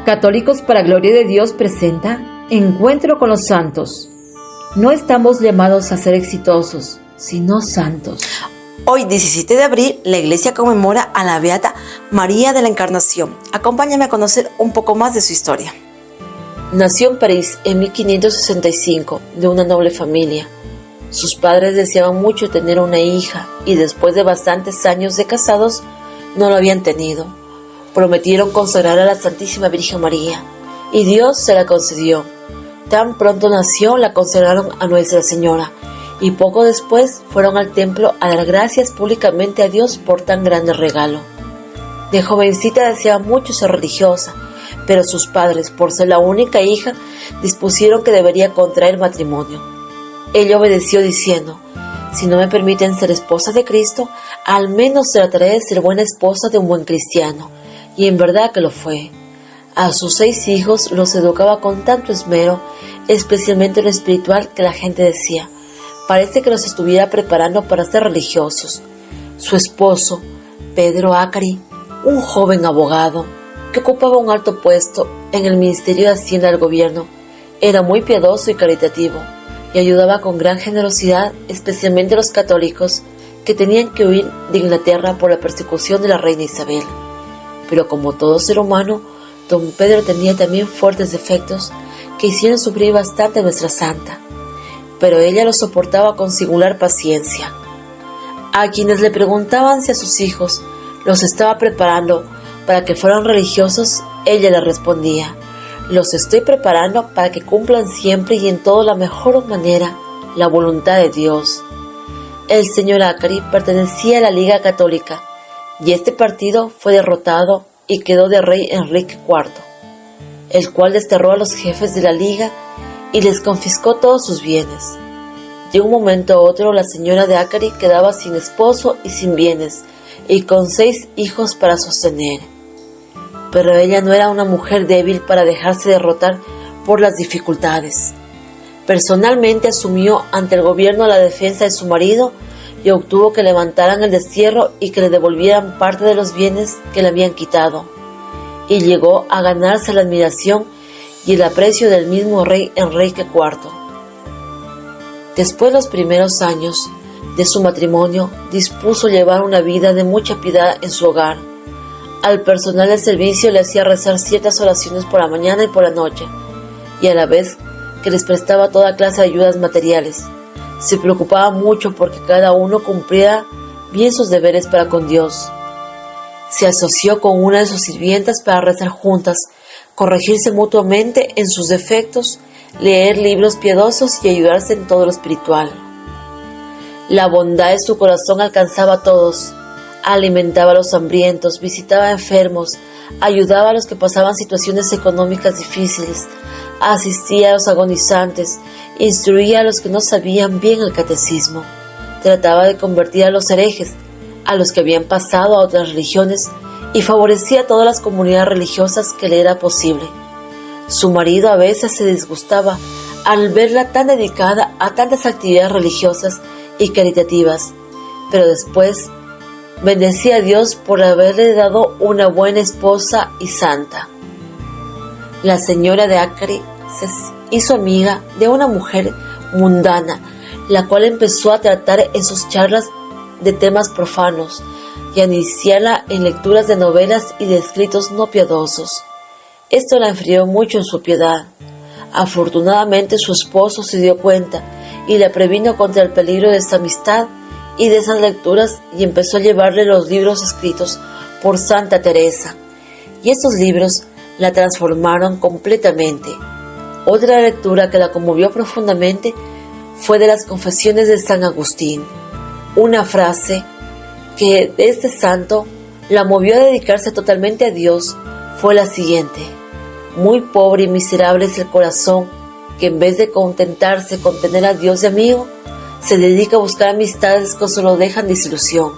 Católicos para Gloria de Dios presenta Encuentro con los Santos. No estamos llamados a ser exitosos, sino santos. Hoy, 17 de abril, la Iglesia conmemora a la Beata María de la Encarnación. Acompáñame a conocer un poco más de su historia. Nació en París en 1565 de una noble familia. Sus padres deseaban mucho tener una hija y después de bastantes años de casados no lo habían tenido. Prometieron consagrar a la Santísima Virgen María y Dios se la concedió. Tan pronto nació, la consagraron a Nuestra Señora y poco después fueron al templo a dar gracias públicamente a Dios por tan grande regalo. De jovencita deseaba mucho ser religiosa, pero sus padres, por ser la única hija, dispusieron que debería contraer matrimonio. Ella obedeció diciendo: si no me permiten ser esposa de Cristo, al menos trataré de ser buena esposa de un buen cristiano. Y en verdad que lo fue. A sus 6 hijos los educaba con tanto esmero, especialmente en lo espiritual, que la gente decía: parece que los estuviera preparando para ser religiosos. Su esposo, Pedro Ácari, un joven abogado que ocupaba un alto puesto en el Ministerio de Hacienda del gobierno, era muy piadoso y caritativo y ayudaba con gran generosidad, especialmente a los católicos que tenían que huir de Inglaterra por la persecución de la reina Isabel. Pero como todo ser humano, don Pedro tenía también fuertes defectos que hicieron sufrir bastante a nuestra santa, pero ella los soportaba con singular paciencia. A quienes le preguntaban si a sus hijos los estaba preparando para que fueran religiosos, ella les respondía: los estoy preparando para que cumplan siempre y en toda la mejor manera la voluntad de Dios. El señor Ácari pertenecía a la Liga Católica, y este partido fue derrotado y quedó de rey Enrique IV, el cual desterró a los jefes de la Liga y les confiscó todos sus bienes. De un momento a otro, la señora de Ácari quedaba sin esposo y sin bienes, y con 6 hijos para sostener. Pero ella no era una mujer débil para dejarse derrotar por las dificultades. Personalmente asumió ante el gobierno la defensa de su marido y obtuvo que levantaran el destierro y que le devolvieran parte de los bienes que le habían quitado, y llegó a ganarse la admiración y el aprecio del mismo rey Enrique IV. Después de los primeros años de su matrimonio, dispuso llevar una vida de mucha piedad en su hogar. Al personal del servicio le hacía rezar ciertas oraciones por la mañana y por la noche, y a la vez que les prestaba toda clase de ayudas materiales. Se preocupaba mucho porque cada uno cumpliera bien sus deberes para con Dios. Se asoció con una de sus sirvientas para rezar juntas, corregirse mutuamente en sus defectos, leer libros piadosos y ayudarse en todo lo espiritual. La bondad de su corazón alcanzaba a todos. Alimentaba a los hambrientos, visitaba a enfermos, ayudaba a los que pasaban situaciones económicas difíciles, asistía a los agonizantes, instruía a los que no sabían bien el catecismo, trataba de convertir a los herejes, a los que habían pasado a otras religiones, y favorecía a todas las comunidades religiosas que le era posible. Su marido a veces se disgustaba al verla tan dedicada a tantas actividades religiosas y caritativas, pero después bendecía a Dios por haberle dado una buena esposa y santa. La señora de Ácari se hizo amiga de una mujer mundana, la cual empezó a tratar en sus charlas de temas profanos y a iniciarla en lecturas de novelas y de escritos no piadosos. Esto la enfrió mucho en su piedad. Afortunadamente su esposo se dio cuenta y la previno contra el peligro de esta amistad y de esas lecturas, y empezó a llevarle los libros escritos por Santa Teresa, y estos libros la transformaron completamente. Otra lectura que la conmovió profundamente fue de las Confesiones de San Agustín. Una frase que de este santo la movió a dedicarse totalmente a Dios fue la siguiente: muy pobre y miserable es el corazón que en vez de contentarse con tener a Dios de amigo, se dedica a buscar amistades que solo dejan desilusión.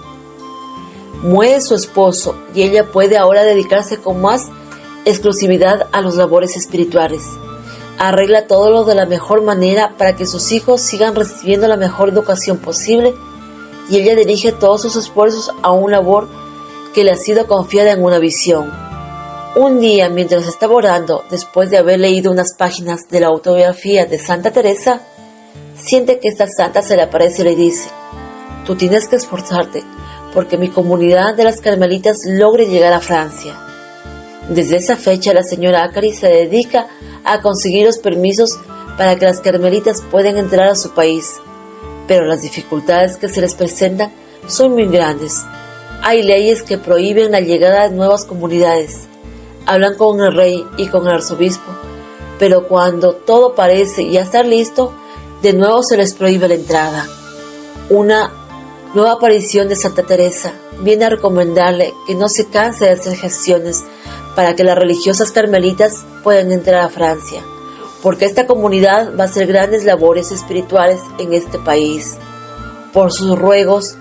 Muere su esposo y ella puede ahora dedicarse con más exclusividad a los labores espirituales. Arregla todo lo de la mejor manera para que sus hijos sigan recibiendo la mejor educación posible, y ella dirige todos sus esfuerzos a una labor que le ha sido confiada en una visión. Un día, mientras estaba orando, después de haber leído unas páginas de la autobiografía de Santa Teresa, siente que esta santa se le aparece y le dice: tú tienes que esforzarte porque mi comunidad de las carmelitas logre llegar a Francia. Desde esa fecha, la señora Acari se dedica a conseguir los permisos para que las carmelitas puedan entrar a su país, pero las dificultades que se les presentan son muy grandes. Hay leyes que prohíben la llegada de nuevas comunidades. Hablan con el rey y con el arzobispo, pero cuando todo parece ya estar listo, de nuevo se les prohíbe la entrada. Una nueva aparición de Santa Teresa viene a recomendarle que no se canse de hacer gestiones para que las religiosas carmelitas puedan entrar a Francia, porque esta comunidad va a hacer grandes labores espirituales en este país. Por sus ruegos,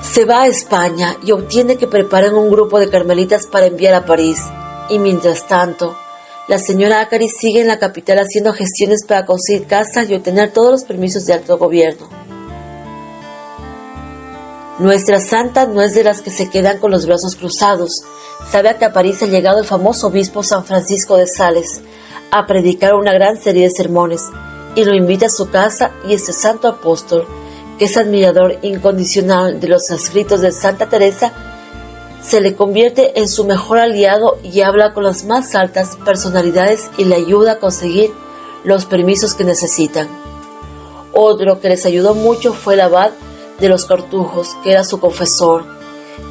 se va a España y obtiene que preparen un grupo de carmelitas para enviar a París, y mientras tanto, la señora Acari sigue en la capital haciendo gestiones para conseguir casas y obtener todos los permisos de alto gobierno. Nuestra santa no es de las que se quedan con los brazos cruzados. Sabe que a París ha llegado el famoso obispo San Francisco de Sales a predicar una gran serie de sermones, y lo invita a su casa, y este santo apóstol, que es admirador incondicional de los escritos de Santa Teresa, se le convierte en su mejor aliado y habla con las más altas personalidades y le ayuda a conseguir los permisos que necesitan. Otro que les ayudó mucho fue el abad de los Cartujos, que era su confesor,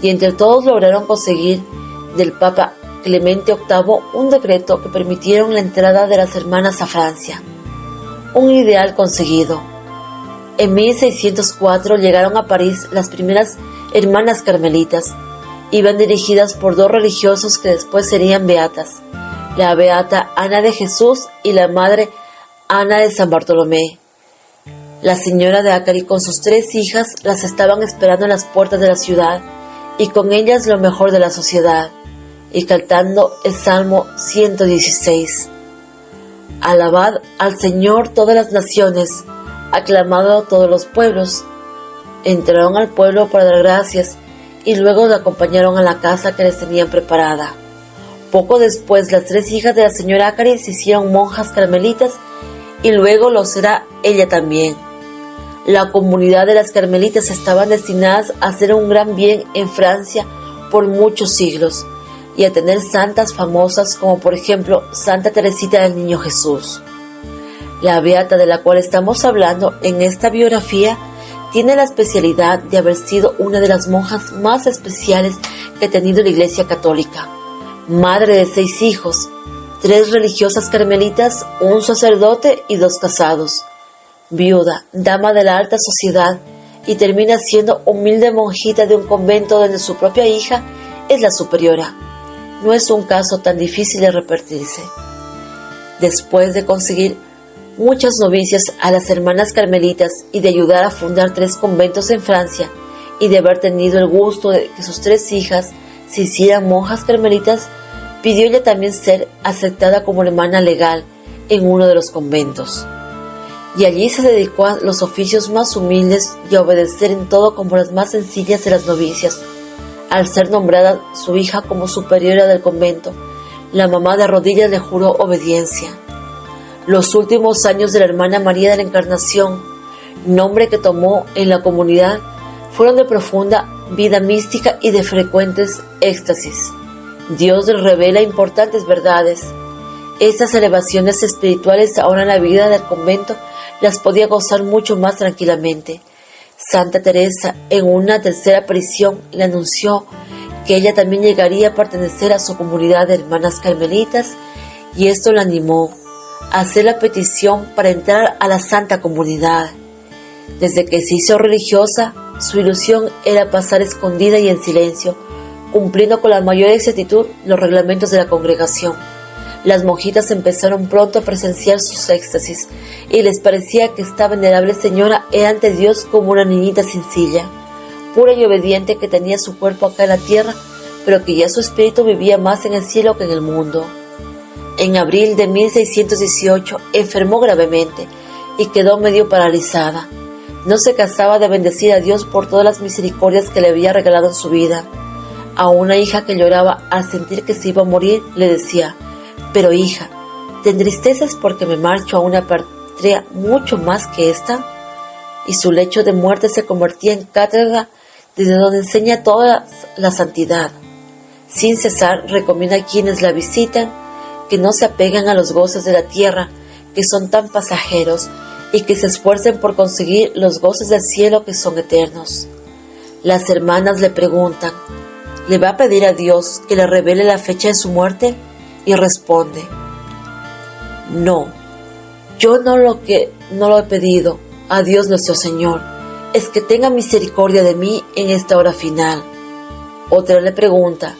y entre todos lograron conseguir del Papa Clemente VIII un decreto que permitieron la entrada de las hermanas a Francia. Un ideal conseguido. En 1604 llegaron a París las primeras hermanas carmelitas. Iban dirigidas por dos religiosos que después serían beatas, la beata Ana de Jesús y la madre Ana de San Bartolomé. La señora de Acari con sus 3 hijas las estaban esperando en las puertas de la ciudad, y con ellas lo mejor de la sociedad, y cantando el Salmo 116. Alabad al Señor todas las naciones, aclamado a todos los pueblos. Entraron al pueblo para dar gracias, y luego la acompañaron a la casa que les tenían preparada. Poco después, las 3 hijas de la señora Acari se hicieron monjas carmelitas, y luego lo será ella también. La comunidad de las carmelitas estaban destinadas a hacer un gran bien en Francia por muchos siglos, y a tener santas famosas como por ejemplo Santa Teresita del Niño Jesús. La beata de la cual estamos hablando en esta biografía tiene la especialidad de haber sido una de las monjas más especiales que ha tenido la Iglesia Católica. Madre de 6 hijos, 3 religiosas carmelitas, un sacerdote y 2 casados. Viuda, dama de la alta sociedad, y termina siendo humilde monjita de un convento donde su propia hija es la superiora. No es un caso tan difícil de repetirse. Después de conseguir muchas novicias a las hermanas carmelitas y de ayudar a fundar 3 conventos en Francia, y de haber tenido el gusto de que sus 3 hijas se hicieran monjas carmelitas, pidió ella también ser aceptada como hermana legal en uno de los conventos. Y allí se dedicó a los oficios más humildes y a obedecer en todo como las más sencillas de las novicias. Al ser nombrada su hija como superiora del convento, la mamá de rodillas le juró obediencia. Los últimos años de la hermana María de la Encarnación, nombre que tomó en la comunidad, fueron de profunda vida mística y de frecuentes éxtasis. Dios les revela importantes verdades. Estas elevaciones espirituales ahora en la vida del convento las podía gozar mucho más tranquilamente. Santa Teresa, en una tercera aparición, le anunció que ella también llegaría a pertenecer a su comunidad de hermanas carmelitas, y esto la animó a hacer la petición para entrar a la santa comunidad. Desde que se hizo religiosa, su ilusión era pasar escondida y en silencio, cumpliendo con la mayor exactitud los reglamentos de la congregación. Las monjitas empezaron pronto a presenciar sus éxtasis, y les parecía que esta venerable señora era ante Dios como una niñita sencilla, pura y obediente, que tenía su cuerpo acá en la tierra, pero que ya su espíritu vivía más en el cielo que en el mundo. En abril de 1618 enfermó gravemente y quedó medio paralizada. No se cansaba de bendecir a Dios por todas las misericordias que le había regalado en su vida. A una hija que lloraba al sentir que se iba a morir, le decía: «Pero hija, ¿te entristeces porque me marcho a una patria mucho más que esta?». Y su lecho de muerte se convertía en cátedra desde donde enseña toda la santidad. Sin cesar recomienda a quienes la visitan que no se apeguen a los goces de la tierra, que son tan pasajeros, y que se esfuercen por conseguir los goces del cielo, que son eternos. Las hermanas le preguntan: ¿le va a pedir a Dios que le revele la fecha de su muerte? Y responde: «No, yo no lo he pedido a Dios nuestro Señor, es que tenga misericordia de mí en esta hora final». Otra le pregunta: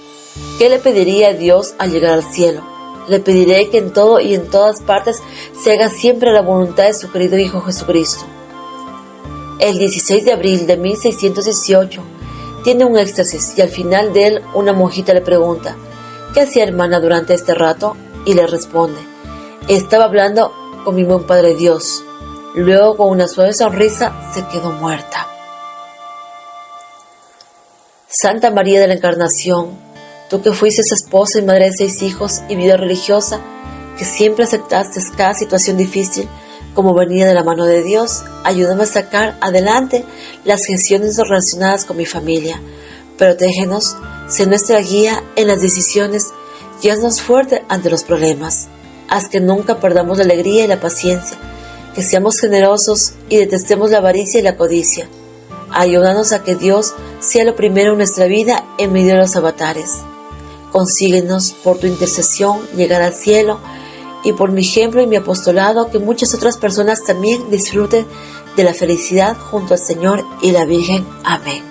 ¿qué le pediría a Dios al llegar al cielo? «Le pediré que en todo y en todas partes se haga siempre la voluntad de su querido Hijo Jesucristo». El 16 de abril de 1618 tiene un éxtasis y al final de él una monjita le pregunta: «¿Qué hacía, hermana, durante este rato?». Y le responde: «Estaba hablando con mi buen Padre Dios». Luego, con una suave sonrisa, se quedó muerta. Santa María de la Encarnación, tú que fuiste esposa y madre de 6 hijos y vida religiosa, que siempre aceptaste cada situación difícil como venida de la mano de Dios, ayúdame a sacar adelante las gestiones relacionadas con mi familia. Protégenos, sé nuestra guía en las decisiones y haznos fuerte ante los problemas. Haz que nunca perdamos la alegría y la paciencia, que seamos generosos y detestemos la avaricia y la codicia. Ayúdanos a que Dios sea lo primero en nuestra vida en medio de los avatares. Consíguenos por tu intercesión llegar al cielo, y por mi ejemplo y mi apostolado que muchas otras personas también disfruten de la felicidad junto al Señor y la Virgen. Amén.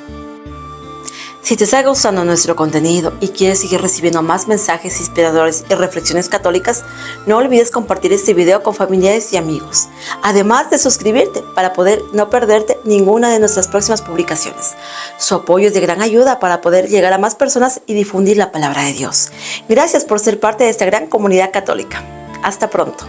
Si te está gustando nuestro contenido y quieres seguir recibiendo más mensajes inspiradores y reflexiones católicas, no olvides compartir este video con familiares y amigos, además de suscribirte para poder no perderte ninguna de nuestras próximas publicaciones. Su apoyo es de gran ayuda para poder llegar a más personas y difundir la palabra de Dios. Gracias por ser parte de esta gran comunidad católica. Hasta pronto.